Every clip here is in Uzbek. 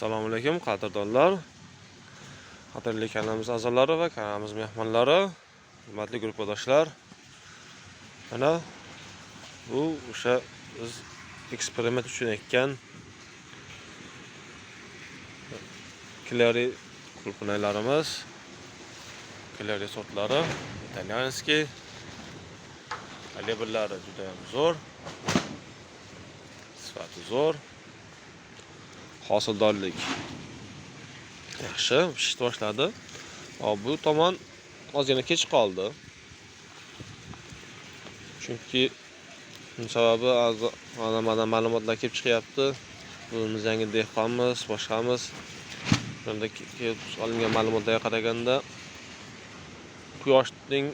Assalomu alaykum qadrdonlar, qadrli kanalimiz a'zolari va kanalimiz mehmonlari, hurmatli guruhdoshlar. Mana bu o'sha biz eksperiment uchun ekkan Clary qulupnaylarimiz, Clary sortlari, italyanskiy. Kalibrlari juda ham zo'r, sifati zo'r, hosildorlik yaxshi, pishishni boshladi. Bu tomon ozgina kech qoldi. Chunki sababi mana ma'lumotlar kelib chiqyapti. Biz yangi dehqonmiz, boshqamiz. Bunda kelib olingan ma'lumotlarga qaraganda quyoshning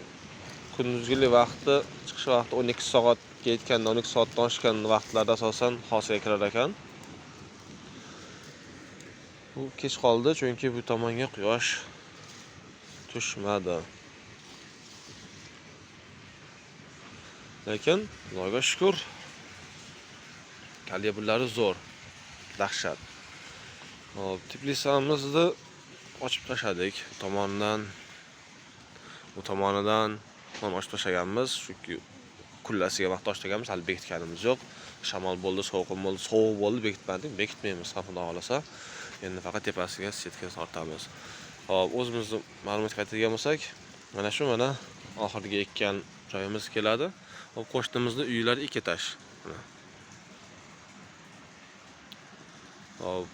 kunduzgi vaqti, chiqish vaqti 12 soatga yetganda, 12 soatdan oshgan vaqtlarda asosan hosilga kirar ekan. Bu kech qoldi chunki bu tomonga quyosh tushmadi. Lekin Xudoga shukr, kalibrlari zo'r, dahshat. Hop, teplisamizni ochib tashladik. Bu tomonidan ochib tashlaganmiz, chunki kullasiga vaqt tashlaganmiz, hali bekitganimiz yo'q. Shamol bo'ldi, sovuq bo'ldi, bekitmadik, bekitmaymiz ham xudo xolasa. Endi faqat tepasiga setka tortamiz. Hop, o'zimizni ma'lumotga qaytadigan bo'lsak, mana shu oxirgi ekkan joyimiz keladi. Hop, qo'shnimizning uylari 2 etash. Hop,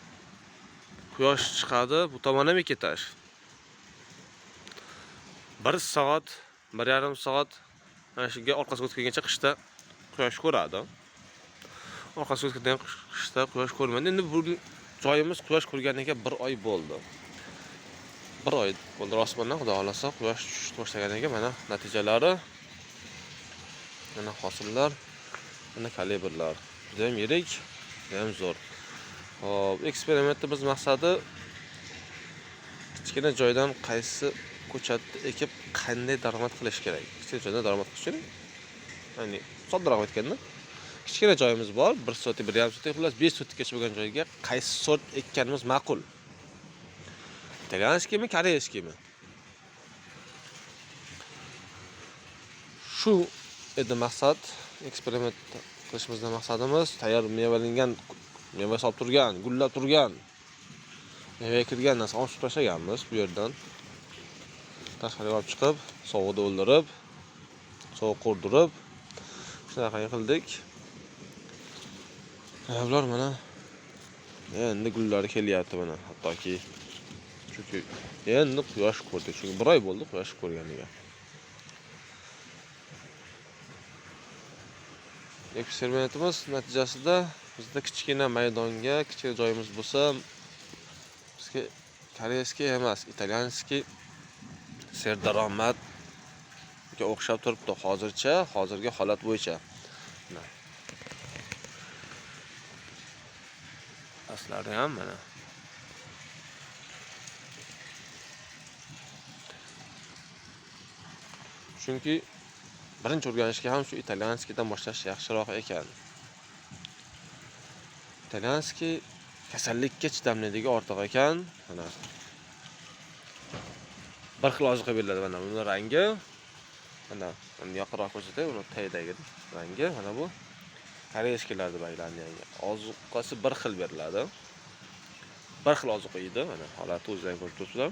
quyosh chiqadi, bu tomon ham 2 etash. 1 soat, 1,5 soat mana shunga orqasiga o'tgancha qishda quyosh ko'radi. Orqasiga o'tgan qishda quyosh ko'rmaydi. Endi bu joyimiz quyosh ko'rganiga 1 oy bo'ldi. 1 oy bo'ldi osmondan xudo xolasa quyosh tushishni boshlaganiga mana natijalari, mana hosillar, mana kalibrlar. Juda ham yirik, juda ham zo'r. Hop, eksperimentimiz maqsadi kichkina joydan qaysi ko'chatni ekib qanday daromad qilish kerak. Kichkina joydan daromad qilish kerak. Ya'ni soddaroq aytganda, kichkina joyimiz bor, 1 soatga, 1,5 soatga, xullas 5 soatgacha bo'lgan joyga qaysi sort ekkanimiz ma'qul? Italyanskiymi, koreyskiymi? Shu edi maqsad, eksperiment qilishimizdan maqsadimiz tayyor meva solib turgan, gullab turgan, mevaga kirgan narsa olib tashlaganmiz bu yerdan. Tashqariga olib chiqib, sovuqda o'ldirib, sovuq qurdirib, shunaqa qildik. Ular mana endi gullari kelyapti mana, hattoki chunki endi quyosh ko'rdi. Chunki 1 oy bo'ldi quyosh ko'rganiga. Eksperimentimiz natijasida bizda kichkina maydonga, kichkina joyimiz bo'lsa, bizga koreyskiy emas, italyanskiy serdaromadga o'xshab turibdi hozirgi holat bo'yicha. Aslari ham mana. Chunki birinchi o'rganishga ham shu italyanskiydan boshlash yaxshiroq ekan. Italyanskiy kasallikka chidamliligi ortiq ekan. Mana bir xil oziqa beriladi mana buni rangi. Mana yoqroq ko'rsatay, uni taydagi rangi. Mana bu koreyskiylar deb aylangan. Oziqasi bir xil beriladi. Bir xil oziqa yeydi. Mana holati o'zingizlar ko'rib turibsizlar.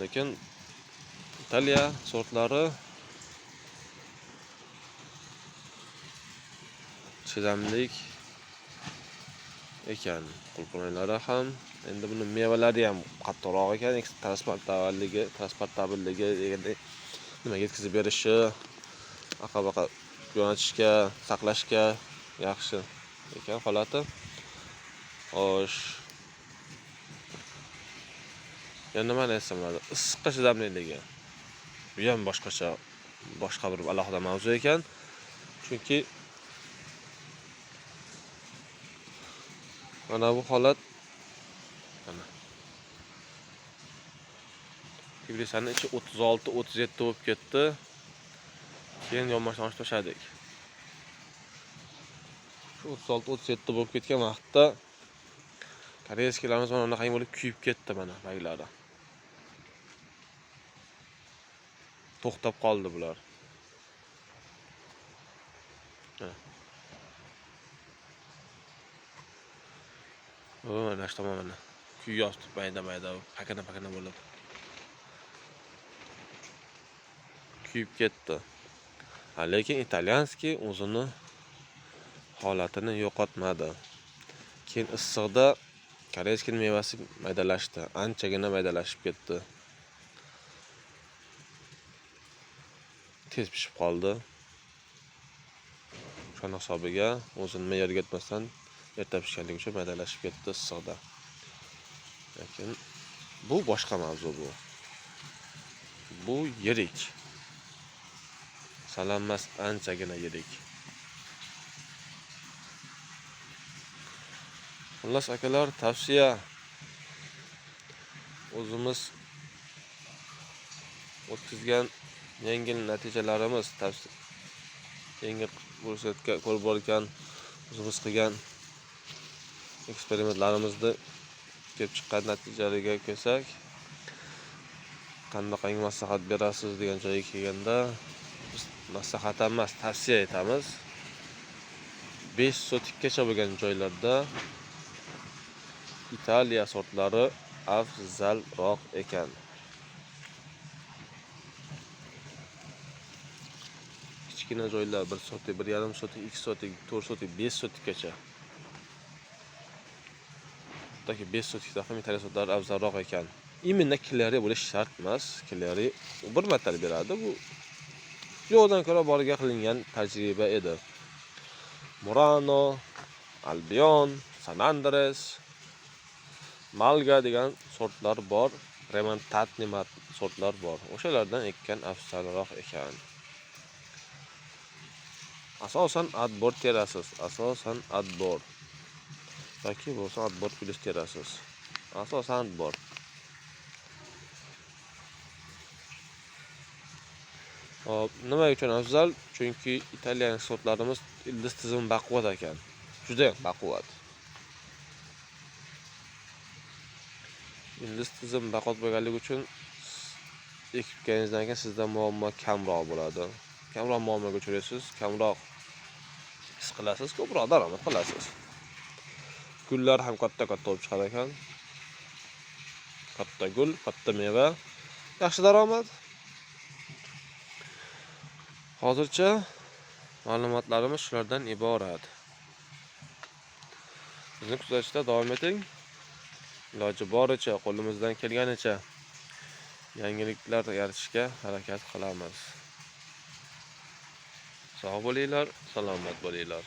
Lekin Italiya sortlari chidamlik ekan. Qulupnaylari ham, endi buni mevalari ham qattiqroq ekan, transportabilligi deganda nima yetkazib berishi, aqa-baqa yo'nalishga, saqlashga yaxshi ekan holati. Xo'sh. Yana nima desam bo'ladi? Issiqqa chidamliligi. Bu ham boshqa bir alohida mavzu ekan. Chunki mana bu holat mana teplisani ichi 36-37 bo'lib ketdi. Keyin yonboshdan ochib tashladik. 36-37 bo'lib ketgan vaqtda koreyskilarimiz mana bunaqangi bo'lib kuyib ketdi mana baglari. To'xtab qoldi bular. Mana shu tomon kuyyosti mayda-mayda, pakana-pakana bo'lib kuyib ketdi. Lekin italyanskiy o'zini holatini yo'qotmadi. Keyin issiqda koreyskiy mevasi maydalashdi, anchagina maydalashib ketdi. Tez pishib qoldi. Shuna hisobiga o'zini me'yoriga yetmasdan erta pishganligi uchun maydalashib ketdi issiqda. Lekin bu boshqa mavzu bu. Bu yirik. Salammas anchagina yirik. Xullas akalar, tavsiya o'zimiz o'tkazgan yengil natijalarimiz, yengil ko'rsatgan, ko'rib borgan, o'zimiz qilgan eksperimentlarimizni kelib chiqqan natijalarga kelsak, qanday maslahat berasiz degan joyga kelganda, biz maslahat emas, tavsiya etamiz. 5 sotikgacha bo'lgan joylarda Italiya sortlari afzalroq ekan. Kichkina joylar 1 sotik, 1,5 sotik, 2 sotik, 4 sotik, 5 sotikgacha. Hattoki 5 sotikda ham Italiya sortlari afzalroq ekan. Imенно kilari bo'lish shart emas. Kilari bir marta beradi. Bu yo'qdan ko'ra boriga qilingan tajriba edi. Murano, Albion, San Andres, Malga degan sortlar bor, Remontatni sortlar bor. O'shalardan ekkan afzalroq ekan. Asosan adbor terasiz, asosan adbor. Yoki bo'lsa adbor plus terasiz. Asosan adbor. Hop, nima uchun afzal? Chunki italyan sortlarimiz ildiz tizimi baquvvat ekan. Juda baquvvat. Ildiz tizimi baquvvat bo'lganligi uchun ekibganingizdan keyin sizda muammo kamroq bo'ladi. Kamroq muammoga uchraysiz, kamroq his qilasiz, ko'proq daromad qilasiz. Gullar ham katta-katta bo'lib chiqar ekan. Katta gul, katta meva, yaxshi daromad. Hozircha ma'lumotlarimiz shulardan iborat. Bizni kuzatishda davom eting. Iloji boricha, qo'limizdan kelganicha yangiliklar yaratishga harakat qilamiz. Sog' bo'linglar, salomat bo'linglar.